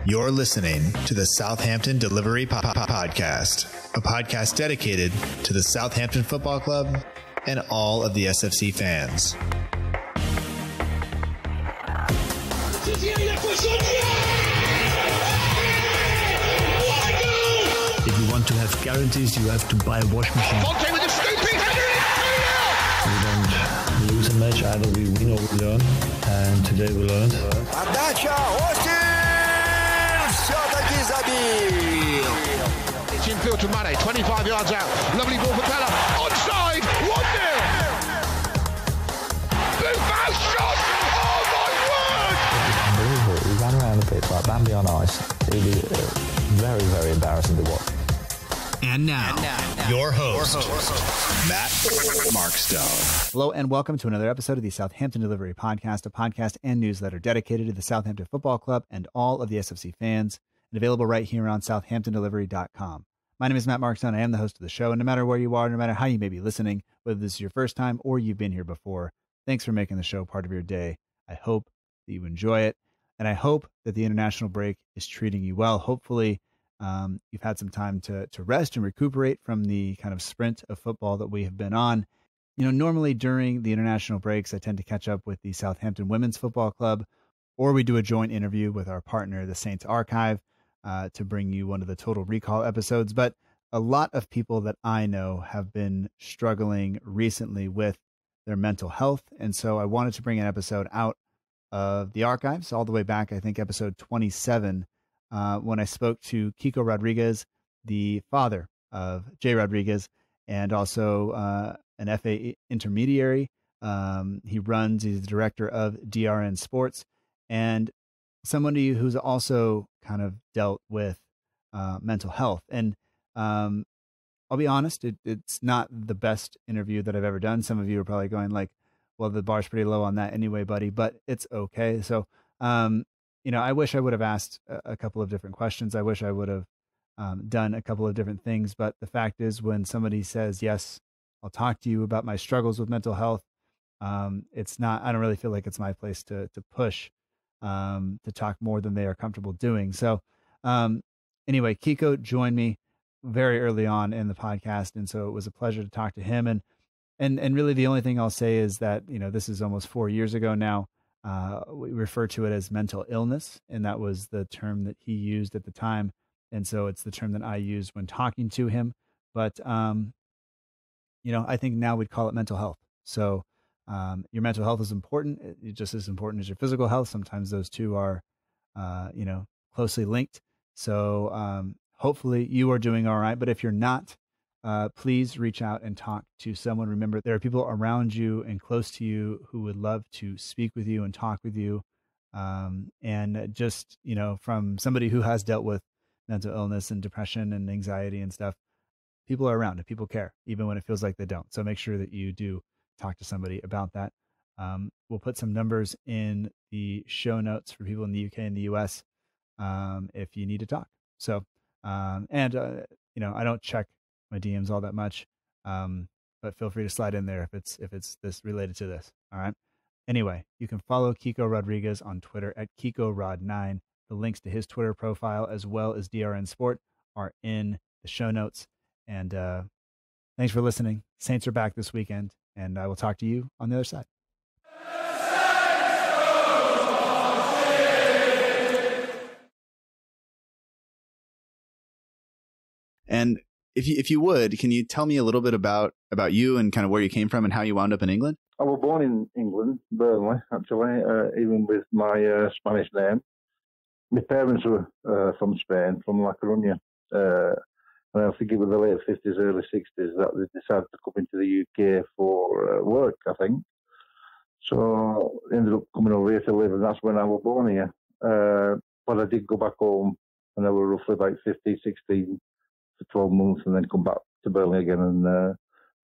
You're listening to the Southampton Dellivery Podcast, a podcast dedicated to the Southampton Football Club and all of the SFC fans. If you want to have guarantees, you have to buy a washing machine. Fonte with a scooping header. We don't lose a match, either we win or we learn. And today we learned. Отдача, Остин! Все-таки забил! It's infield to Mane, 25 yards out. Lovely ball for Bella. Onside, 1-0. Buffon shot! Oh my word! Unbelievable. He ran around the pitch like Bambi on ice. It was very, very embarrassing to watch. And now, your host, Matt Markstone. Hello and welcome to another episode of the Southampton Dellivery Podcast, a podcast and newsletter dedicated to the Southampton Football Club and all of the SFC fans, and available right here on SouthamptonDellivery.com. My name is Matt Markstone. I am the host of the show, and no matter where you are, no matter how you may be listening, whether this is your first time or you've been here before, thanks for making the show part of your day. I hope that you enjoy it, and I hope that the international break is treating you well. Hopefully, you've had some time to rest and recuperate from the kind of sprint of football that we have been on. You know, normally during the international breaks, I tend to catch up with the Southampton Women's Football Club, or we do a joint interview with our partner, the Saints Archive, to bring you one of the Total Recall episodes. But a lot of people that I know have been struggling recently with their mental health. And so I wanted to bring an episode out of the archives all the way back, I think episode 27, when I spoke to Kiko Rodriguez, the father of JRod, and also an FA intermediary. He's the director of DRN Sports, and somebody who's also kind of dealt with mental health. And I'll be honest, it's not the best interview that I've ever done. Some of you are probably going like, well, the bar's pretty low on that anyway, buddy, but it's okay. So, you know, I wish I would have asked a couple of different questions. I wish I would have done a couple of different things. But the fact is, when somebody says, yes, I'll talk to you about my struggles with mental health, it's not, I don't really feel like it's my place to push to talk more than they are comfortable doing. So anyway, Kiko joined me very early on in the podcast. And so it was a pleasure to talk to him. And really the only thing I'll say is that, you know, this is almost 4 years ago now. We refer to it as mental illness, and that was the term that he used at the time. And so it's the term that I use when talking to him. But, you know, I think now we'd call it mental health. So your mental health is important. It's just as important as your physical health. Sometimes those two are, you know, closely linked. So hopefully you are doing all right. But if you're not, please reach out and talk to someone. Remember, there are people around you and close to you who would love to speak with you and talk with you. And just, you know, from somebody who has dealt with mental illness and depression and anxiety and stuff, people are around and people care, even when it feels like they don't. So make sure that you do talk to somebody about that. We'll put some numbers in the show notes for people in the UK and the US if you need to talk. So, you know, I don't check my DMs all that much, but feel free to slide in there if it's this related to this. All right. Anyway, you can follow Kiko Rodriguez on Twitter at KikoRod9. The links to his Twitter profile as well as DRN Sport are in the show notes. And thanks for listening. Saints are back this weekend, and I will talk to you on the other side. And if you would, can you tell me a little bit about you and kind of where you came from and how you wound up in England? I was born in England, Burnley, actually, even with my Spanish name. My parents were from Spain, from La Coruña. And I think it was the late 50s, early 60s that they decided to come into the UK for work, I think. So I ended up coming over here to live, and that's when I was born here. But I did go back home when I was roughly like 15, 16 for 12 months, and then come back to Burnley again, and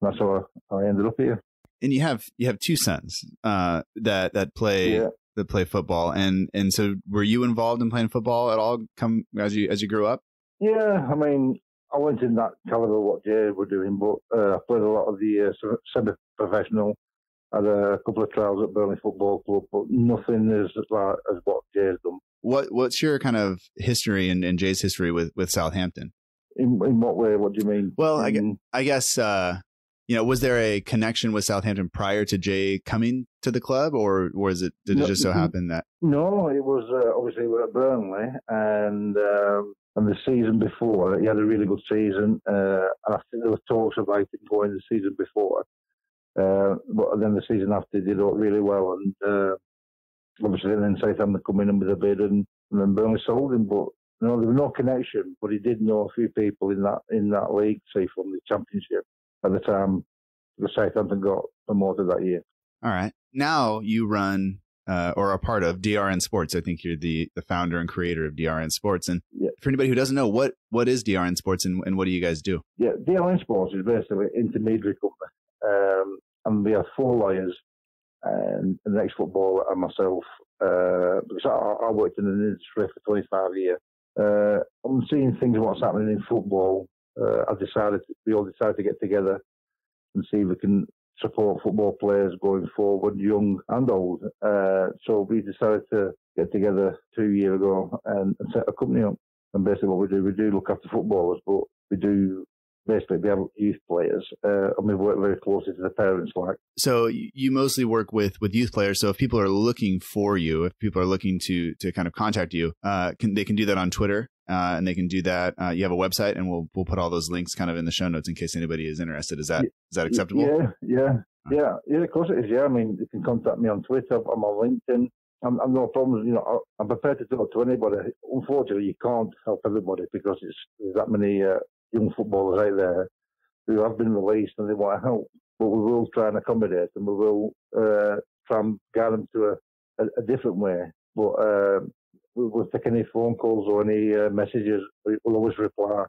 that's how I ended up here. And you have two sons that play football, and so were you involved in playing football at all? As you grew up? Yeah, I mean, I went in that caliber what Jay were doing, but I played a lot of the semi-professional. Had a couple of trials at Burnley Football Club, but nothing as what Jay's done. what's your kind of history and Jay's history with Southampton? In what way? What do you mean? Well, I guess was there a connection with Southampton prior to Jay coming to the club, or did it just so happen that? No, it was obviously we were at Burnley, and the season before he had a really good season, and I think there were talks about him going the season before, but then the season after he did really well, and obviously then Southampton come in with a bid, and then Burnley sold him, but. No, there was no connection, but he did know a few people in that league, say from the Championship at the time the Southampton got promoted that year. All right. Now you run or are part of DRN Sports. I think you're the founder and creator of DRN Sports. And for anybody who doesn't know, what is DRN Sports and what do you guys do? Yeah, DRN Sports is basically an intermediary company, and we have 4 lawyers and an ex-footballer and myself. Because I worked in the industry for 25 years. I'm seeing things what's happening in football. We all decided to get together and see if we can support football players going forward, young and old. So we decided to get together 2 years ago and set a company up. And basically what we do look after footballers, but we have youth players, and we work very closely to the parents. So you mostly work with youth players. So if people are looking for you, if people are looking to kind of contact you, they can do that on Twitter, and they can do that. You have a website, and we'll put all those links kind of in the show notes in case anybody is interested. Is that acceptable? Yeah. Of course it is. Yeah, I mean, you can contact me on Twitter. I'm on LinkedIn. I'm no problem. I'm prepared to talk to anybody. Unfortunately, you can't help everybody because there's that many. Young footballers out there who have been released and they want to help, but we will try and accommodate and we will try and guide them to a different way. But we'll take any phone calls or any messages. We'll always reply.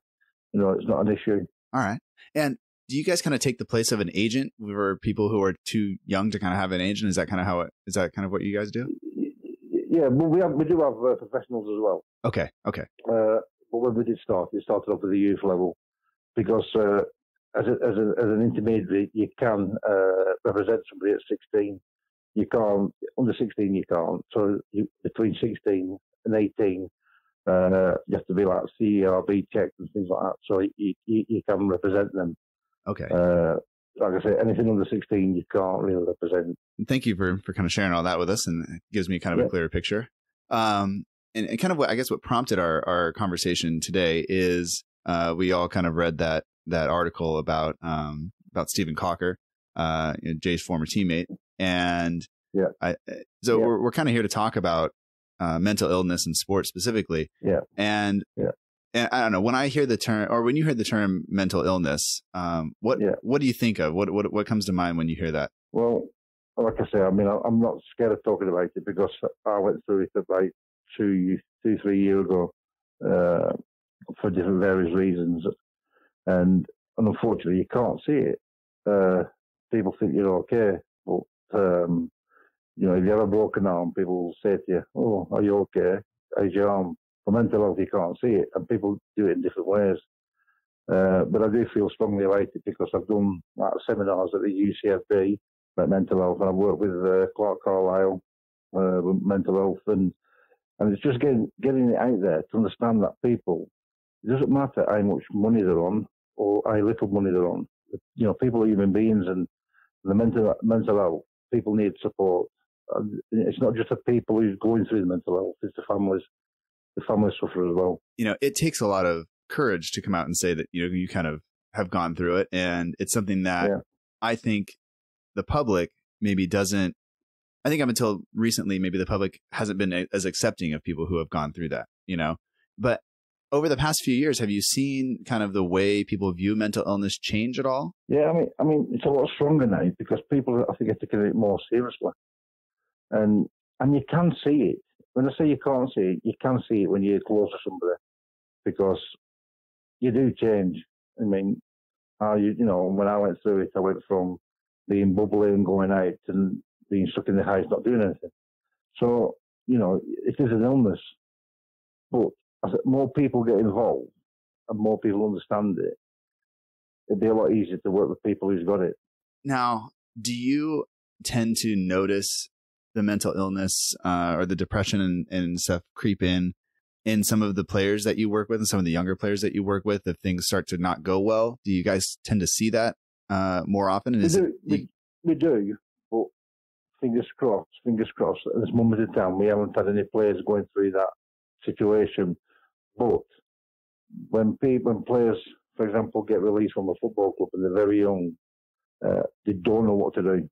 It's not an issue. All right. And do you guys kind of take the place of an agent for people who are too young to kind of have an agent? Is that kind of what you guys do? Yeah, well, we do have professionals as well. Okay. But when we did start, it started off at the youth level because as an intermediary, you can represent somebody at 16. You can't, under 16 you can't. So between 16 and 18, you have to be like CERB checked and things like that. So you can represent them. Okay. Like I say, anything under 16 you can't really represent. Thank you for kind of sharing all that with us, and it gives me kind of a clearer picture. And kind of what prompted our conversation today is we all kind of read that article about Stephen Cocker, Jay's former teammate, and we're kind of here to talk about mental illness in sports specifically. Yeah, and I don't know, when I hear the term, or when you hear the term mental illness, what do you think of? What comes to mind when you hear that? Well, like I say, I mean, I'm not scared of talking about it because I went through it about 3 years ago for different various reasons, and unfortunately you can't see it. People think you're okay, but if you have a broken arm, people will say to you, "Oh, are you okay? How's your arm?" For mental health, you can't see it, and people do it in different ways. But I do feel strongly about it because I've done seminars at the UCFB about mental health, and I've worked with Clark Carlisle with mental health, and it's just getting it out there to understand that people, it doesn't matter how much money they're on or how little money they're on. People are human beings, and the mental health, people need support. It's not just the people who's going through the mental health, it's the families. The families suffer as well. It takes a lot of courage to come out and say that, you kind of have gone through it. And it's something that I think the public maybe doesn't, I think up until recently, maybe the public hasn't been as accepting of people who have gone through that, but over the past few years, have you seen kind of the way people view mental illness change at all? Yeah, I mean, it's a lot stronger now because people, I think, are taking it more seriously. And you can see it. When I say you can't see it, you can see it when you're close to somebody because you do change. I mean, when I went through it, I went from being bubbly and going out and being stuck in the house, not doing anything. So, it is an illness. But as more people get involved and more people understand it, it'd be a lot easier to work with people who's got it. Now, do you tend to notice the mental illness or the depression and stuff creep in some of the players that you work with and some of the younger players that you work with, if things start to not go well? Do you guys tend to see that more often? And we do, but fingers crossed, at this moment in time, we haven't had any players going through that situation. But when players, for example, get released from a football club and they're very young, they don't know what to do.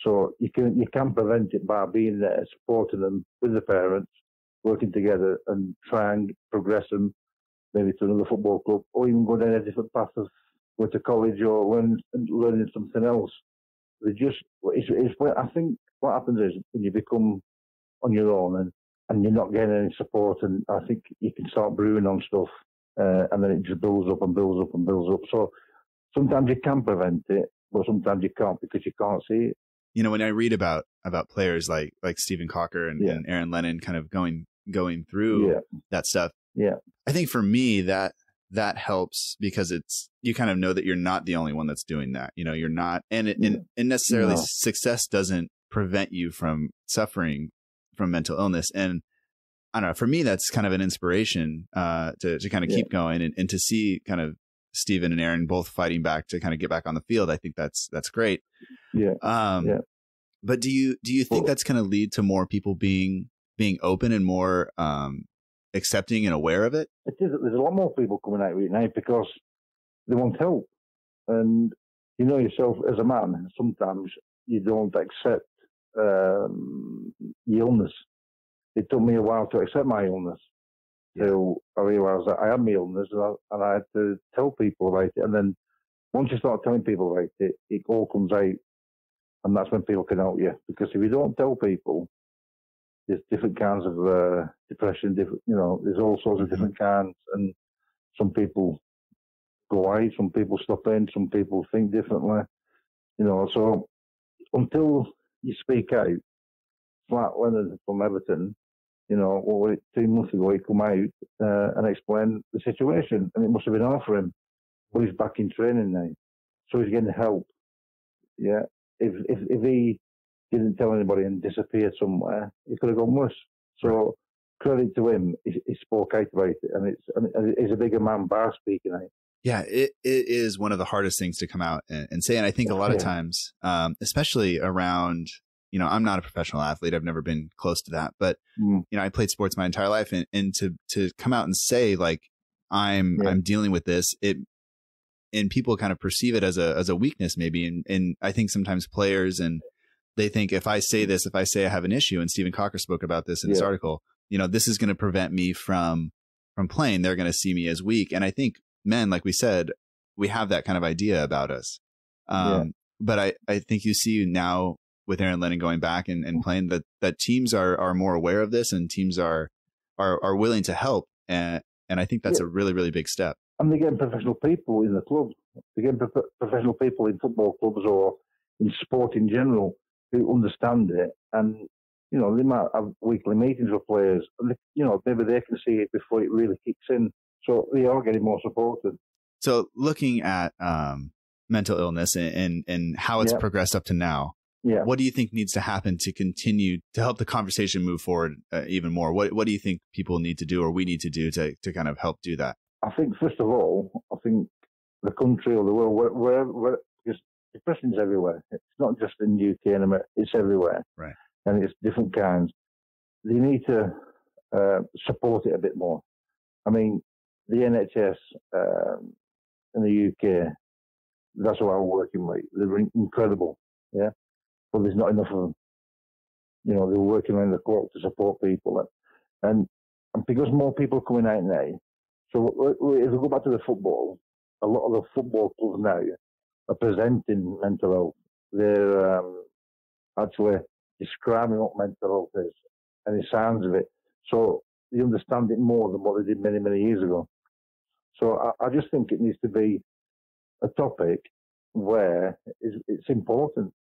So you can prevent it by being there, supporting them with the parents, working together and try and progress them maybe to another football club, or even go down a different path of going to college or learning something else. I think what happens is when you become on your own and you're not getting any support, and I think you can start brewing on stuff, and then it just builds up and builds up and builds up. So sometimes you can prevent it, but sometimes you can't because you can't see it. You know, when I read about players like Stephen Cocker and Aaron Lennon kind of going through that stuff, I think for me that helps because you kind of know that you're not the only one that's doing that. You know, you're not, and necessarily success doesn't prevent you from suffering from mental illness. And I don't know, for me, that's kind of an inspiration to kind of keep going and to see kind of Stephen and Aaron both fighting back to kind of get back on the field. I think that's great. But do you think that's going to lead to more people being open and more accepting and aware of it? There's a lot more people coming out right now because they want help. And you know yourself as a man, sometimes you don't accept your illness. It took me a while to accept my illness. So I realised that I had my illness and I had to tell people about it. And then once you start telling people about it, it all comes out. And that's when people can help you. Because if you don't tell people, there's different kinds of depression, there's all sorts of different kinds. And some people go out, some people stop in, some people think differently. So until you speak out, like Leonard from Everton, 2 months ago, he come out and explained the situation. And it must have been hard for him. But he's back in training now. So he's getting help. Yeah. If he didn't tell anybody and disappeared somewhere, it could have gone worse. So credit to him, he spoke out about it, and it's a bigger man by speaking out. Yeah, it is one of the hardest things to come out and say. And I think a lot of times, especially around, I'm not a professional athlete. I've never been close to that, but I played sports my entire life, and to come out and say like I'm dealing with this, and people kind of perceive it as a weakness maybe. And I think sometimes players, and they think if I say I have an issue, and Stephen Cocker spoke about this in his article, this is going to prevent me from playing. They're going to see me as weak. And I think men, like we said, we have that kind of idea about us. But I think you see now with Aaron Lennon going back and playing that teams are more aware of this, and teams are willing to help. And I think that's a really, really big step. And they're getting professional people in the club. They're getting professional people in football clubs or in sport in general who understand it. And, they might have weekly meetings with players. And, maybe they can see it before it really kicks in. So they are getting more supported. So looking at mental illness and how it's progressed up to now, what do you think needs to happen to continue to help the conversation move forward even more? What do you think people need to do, or we need to do to kind of help do that? I think, first of all, the country or the world, wherever, because depression's everywhere. It's not just in the UK and America, it's everywhere. Right. And it's different kinds. They need to support it a bit more. I mean, the NHS in the UK, that's what I'm working with. They're incredible, yeah? But there's not enough of them. They're working around the clock to support people. And because more people are coming out now, so if we go back to the football, a lot of the football clubs now are presenting mental health. They're actually describing what mental health is and the signs of it. So they understand it more than what they did many, many years ago. So I just think it needs to be a topic where it's important.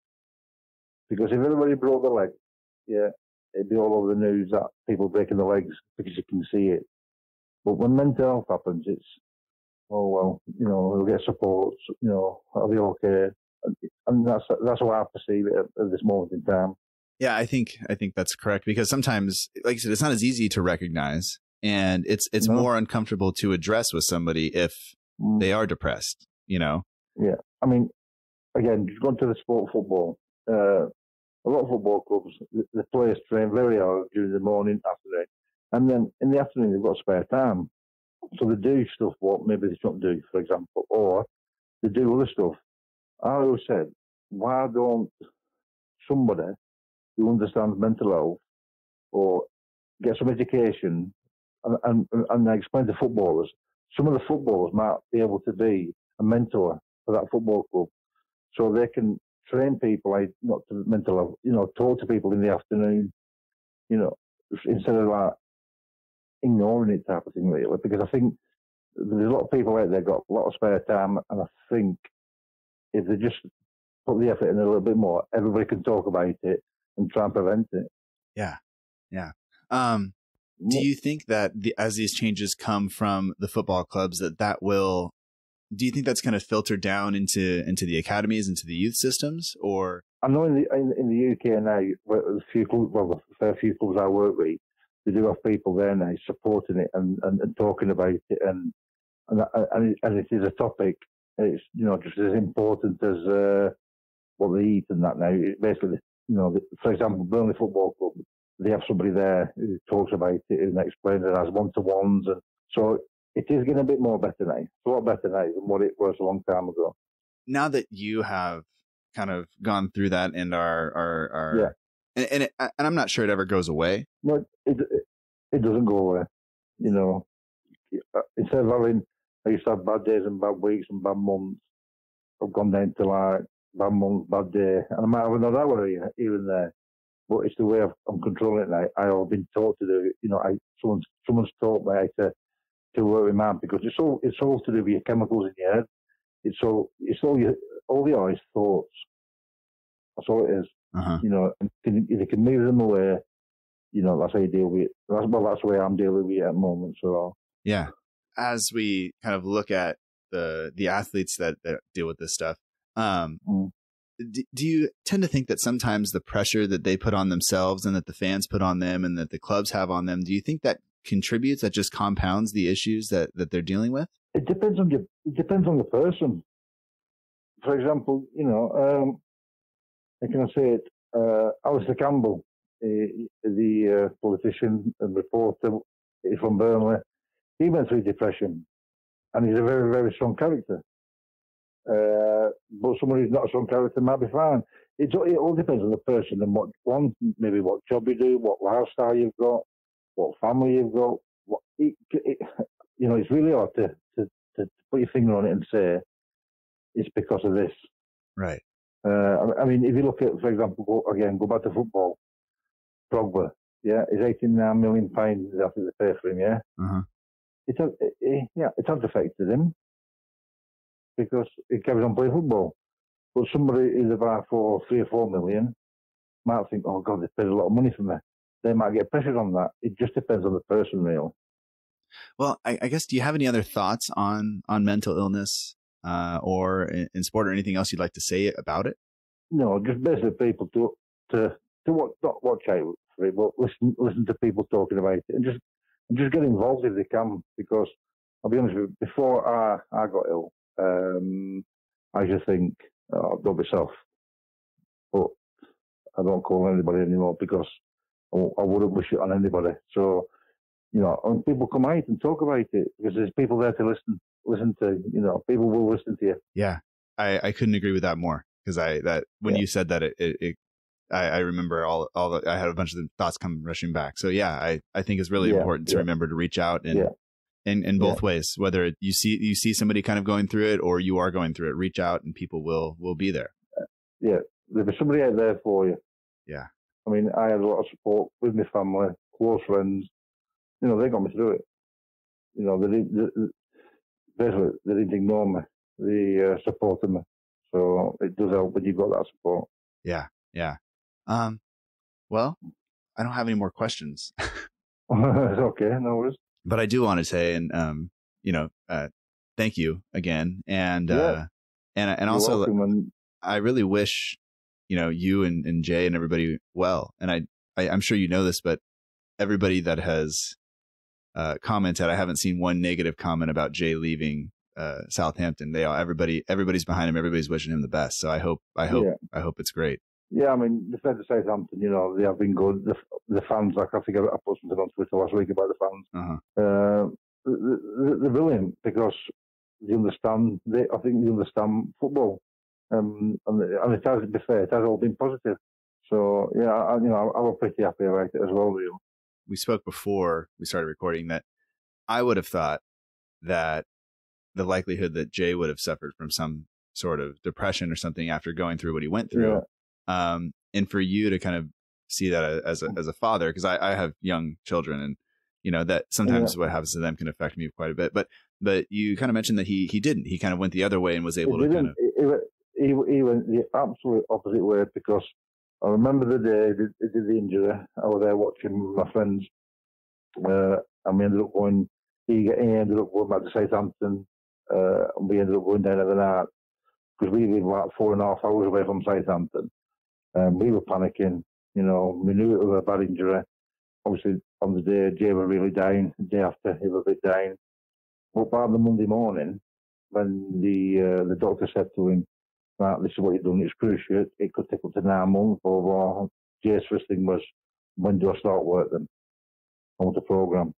Because if everybody broke their leg, it'd be all over the news that people breaking their legs because you can see it. But when mental health happens, it's, we'll get support, I'll be okay. And that's how I perceive it at this moment in time. Yeah, I think that's correct, because sometimes, like you said, it's not as easy to recognize, and it's more uncomfortable to address with somebody if they are depressed, you know? Yeah. I mean, again, just going to the sport football, a lot of football clubs, the players train very hard during the morning, afternoon, and then in the afternoon they've got spare time. So they do stuff what maybe they shouldn't do, for example, or they do other stuff. I always said, why don't somebody who understands mental health or get some education and explain to footballers, some of the footballers might be able to be a mentor for that football club, so they can train people, like, not to mental health, you know, talk to people in the afternoon, you know, instead of like ignoring it type of thing, really. Because I think there's a lot of people out there got a lot of spare time, and I think if they just put the effort in a little bit more, everybody can talk about it and try and prevent it. Yeah. Do you think that as these changes come from the football clubs, do you think that's going to filter down into the academies, into the youth systems, or? I know in the UK now, a fair few clubs I work with, they do have people there now supporting it and talking about it, and it is a topic. It's, you know, just as important as what they eat and that now. It's basically, you know, for example, Burnley Football Club, they have somebody there who talks about it and explains it as one-to-ones, and so it is getting a bit more better now. It's a lot better now than what it was a long time ago. Now that you have kind of gone through that and are and I'm not sure it ever goes away. No, it doesn't go away. You know, instead of having, I used to have bad days and bad weeks and bad months, I've gone down to like bad month, bad day, and I might have another hour even there. But it's the way I'm controlling it now. I've been taught to do it. You know, someone's taught me how to work with man, because it's all to do with your chemicals in your head. It's all the honest thoughts. That's all it is. You know, and if you can move them away, you know, that's how you deal with it. That's the way I'm dealing with it at the moment. So yeah, as we kind of look at the athletes that deal with this stuff, do you tend to think that sometimes the pressure that they put on themselves and that the fans put on them and that the clubs have on them, do you think that contributes, that just compounds the issues that they're dealing with? It depends on the person. For example, you know, how can I say it? Alistair Campbell, the politician and reporter from Burnley, he went through depression, and he's a very, very strong character. But somebody who's not a strong character might be fine. It all depends on the person and maybe what job you do, what lifestyle you've got, what family you've got. You know, it's really hard to put your finger on it and say it's because of this. Right. I mean, if you look at, for example, go back to football, Drogba, yeah, is £89 million after they pay for him, yeah? It has affected him because he carries on playing football. But somebody who's about 3 or 4 million might think, oh God, they paid a lot of money for me. They might get pressure on that. It just depends on the person, really. Well, I guess, do you have any other thoughts on mental illness or in sport, or anything else you'd like to say about it? No, just basically people to not watch out for it, but listen to people talking about it, and just get involved if they can. Because I'll be honest with you, before I got ill, I just think, don't be soft. But I don't call anybody anymore because I wouldn't wish it on anybody. So, you know, when people come out and talk about it, because there's people there to listen to, you know, people will listen to you. Yeah, I couldn't agree with that more, because when you said that, I remember all the, I had a bunch of the thoughts come rushing back. So yeah, I think it's really important to remember to reach out and in both ways, whether you see somebody kind of going through it or you are going through it, reach out and people will be there. Yeah, there'll be somebody out there for you. Yeah. I mean, I had a lot of support with my family, close friends. You know, they got me through it. You know, they didn't ignore me. They supported me. So it does help when you've got that support. Yeah. Well, I don't have any more questions. It's okay, no worries. But I do want to say, and thank you again, and also, I really wish you and Jay and everybody well. And I'm sure you know this, but everybody that has commented, I haven't seen one negative comment about Jay leaving Southampton. Everybody's behind him. Everybody's wishing him the best. So I hope it's great. Yeah, I mean, the fans of Southampton, they have been good. The fans, like I think I put something on Twitter last week about the fans. Uh-huh. They're brilliant because they understand. I think they understand football, and it has, to be fair, it has all been positive. So yeah, I was pretty happy about it as well. Really. We spoke before we started recording that I would have thought that the likelihood that Jay would have suffered from some sort of depression or something after going through what he went through. Yeah. And for you to kind of see that as a father, because I have young children, and that sometimes what happens to them can affect me quite a bit. But you kind of mentioned that he didn't. He kind of went the other way and was able to kind of. He went the absolute opposite way, because I remember the day he did the injury. I was there watching with my friends, and we ended up going. He ended up going back to Southampton, and we ended up going down every night because we live like 4.5 hours away from Southampton. We were panicking, we knew it was a bad injury. Obviously, on the day, Jay was really down. The day after, he was a bit down. But by the Monday morning, when the doctor said to him, right, this is what you're doing, it's crucial, it could take up to 9 months, or Jay's first thing was, when do I start work then? I want a programme.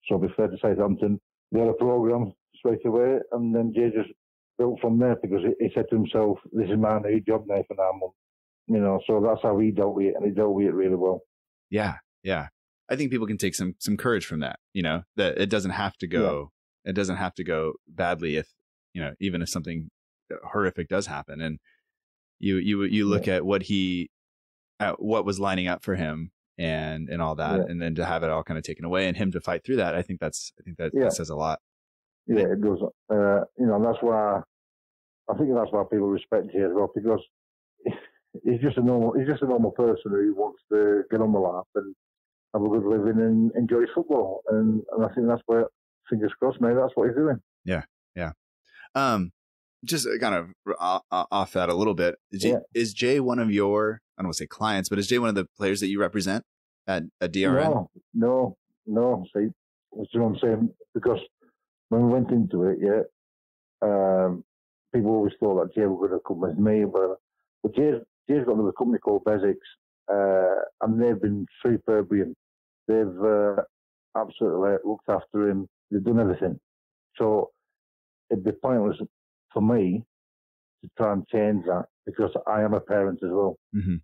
So we fled to Southampton, they had a programme straight away, and then Jay just built from there, because he said to himself, this is my new job now for 9 months. So that's how he dealt with it, and he dealt with it really well. Yeah. I think people can take some courage from that, that it doesn't have to go, it doesn't have to go badly if, even if something horrific does happen. And you look at what what was lining up for him and all that, and then to have it all kind of taken away and him to fight through that, I think that says a lot. Yeah, it does. That's why, I think that's why people respect Jay as well, because he's just a normal person who wants to get on the lap and have a good living and enjoy football. And I think that's where, fingers crossed, maybe that's what he's doing. Yeah. Just kind of off that a little bit. Is Jay one of your, I don't want to say clients, but is Jay one of the players that you represent at DRN? No. See, that's what I'm saying. Because when we went into it, people always thought that Jay was going to come with me, but Jay's got another company called Basics, and they've been superb with him. They've absolutely looked after him. They've done everything. So it'd be pointless for me to try and change that, because I am a parent as well. Mm-hmm.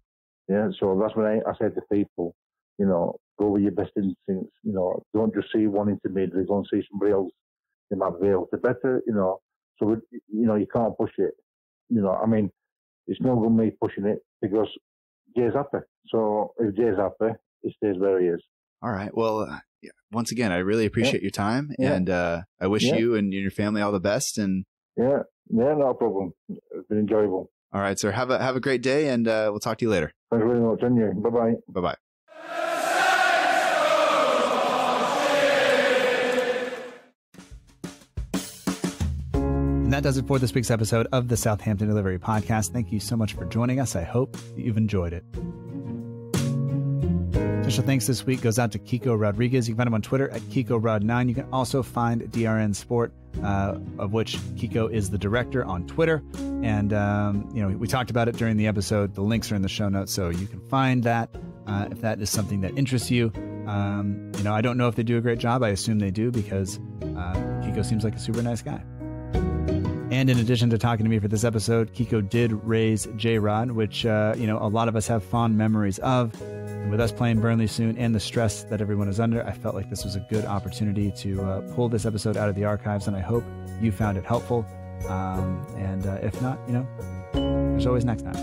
Yeah, so that's when I say to people, go with your best instincts. Don't just see one intermediary, go and see somebody else. They might be able to better, So, you can't push it. I mean, it's no good me pushing it, because Jay's happy. So if Jay's happy, he stays where he is. All right. Well, once again, I really appreciate your time, and I wish you and your family all the best. And no problem. It's been enjoyable. All right, sir. Have a great day, and we'll talk to you later. Thanks very much, and you. Bye-bye. Bye-bye. And that does it for this week's episode of the Southampton Delivery Podcast. Thank you so much for joining us. I hope that you've enjoyed it. Special thanks this week goes out to Kiko Rodriguez. You can find him on Twitter at KikoRod9. You can also find DRN Sport, of which Kiko is the director, on Twitter. And, we talked about it during the episode. The links are in the show notes, so you can find that if that is something that interests you. I don't know if they do a great job. I assume they do, because Kiko seems like a super nice guy. And in addition to talking to me for this episode, Kiko did raise JRod, which, a lot of us have fond memories of. And with us playing Burnley soon and the stress that everyone is under, I felt like this was a good opportunity to pull this episode out of the archives, and I hope you found it helpful. And if not, there's always next time.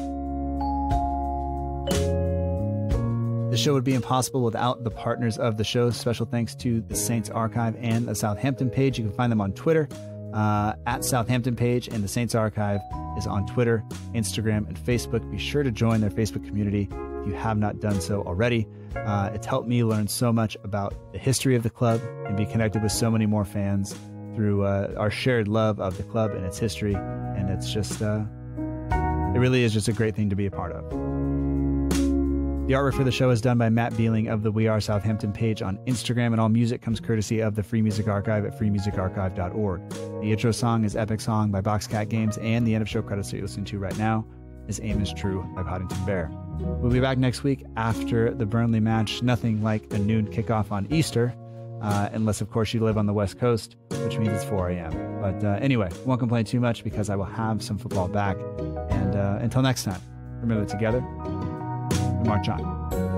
The show would be impossible without the partners of the show. Special thanks to the Saints Archive and the Southampton page. You can find them on Twitter at Southampton page, and the Saints Archive is on Twitter, Instagram, and Facebook. Be sure to join their Facebook community if you have not done so already. It's helped me learn so much about the history of the club and be connected with so many more fans through our shared love of the club and its history. And it's just, it really is just a great thing to be a part of. The artwork for the show is done by Matt Beeling of the We Are Southampton page on Instagram, and all music comes courtesy of the Free Music Archive at freemusicarchive.org. The intro song is Epic Song by Boxcat Games, and the end of show credits that you're listening to right now is Aim is True by Poddington Bear. We'll be back next week after the Burnley match. Nothing like a noon kickoff on Easter, unless, of course, you live on the West Coast, which means it's 4 a.m. But anyway, won't complain too much because I will have some football back. And until next time, remember, together, we march on.